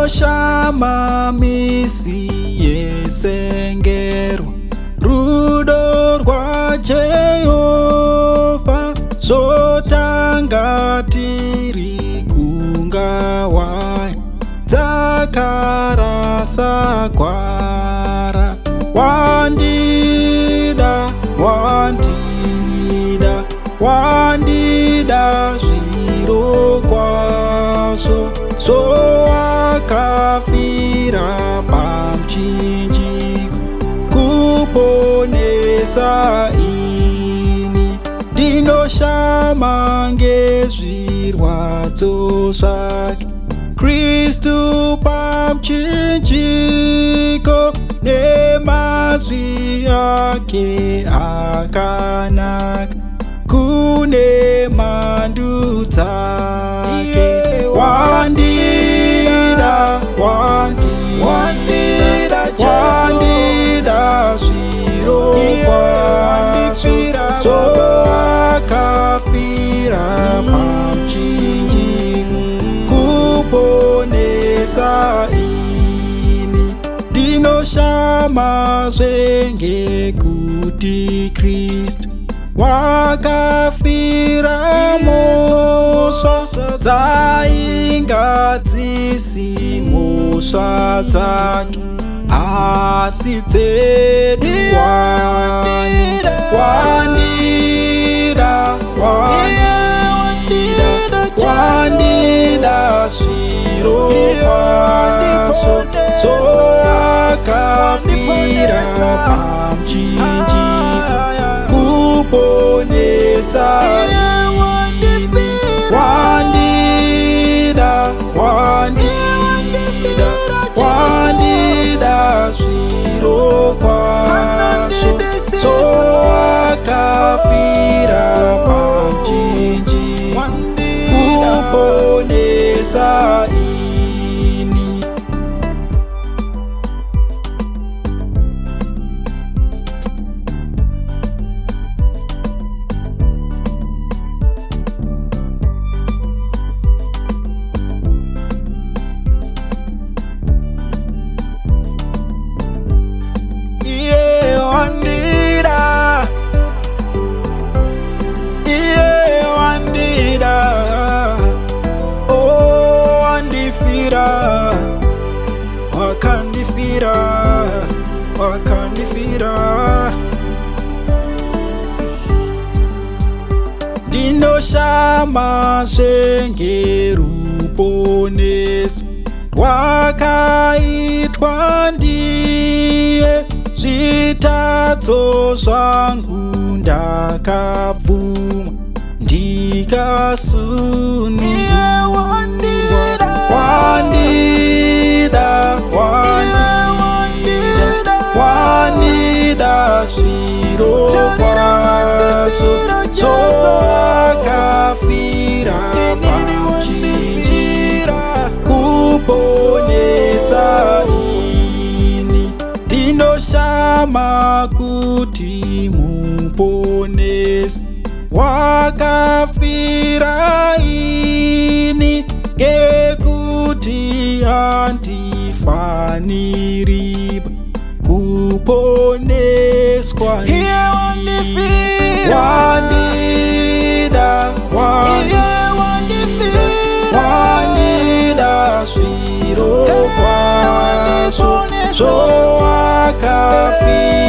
ndinoshama misi yesengerwa rudo rwaJehovha zvotanga tiri kungawai dzakarasa gwara wandida wandida wandida zviro kwazvo zvowakafira pamuchinjiko kuponesa ini ndinoshama ngezvirwadzo zvake Kristu pamuchinjiko nemazwi ake akanaka kune mhandu dzake wandida wandida wandida zviro kwazvo zvowakafira pamuchinjiko kuponesa ini ndinoshama zvengekuti Kristu wakafira mhosva dzainga dzisi mhosva dzake asi dzedu wandida wandida wandida zviro kwazvo zvowakafira pamuchinjiko kuponesa ini wandida wandida wandida zviro kwazvo zvowakafira pamuchinjiko kuponesa ini wakandifira ndinoshama zvengeruponeso rwakaitwa ndiye zvitadzo zvangu ndakapfuma ndikasunungurwa wandida wandida zviro kwazvo zvowakafira pamuchinjiko kuponesa ini ndinoshama kuti muponesi wakafira ini ngekuti handifaniri kuponeswa wandida wandida zviro kwazvo zvowakafira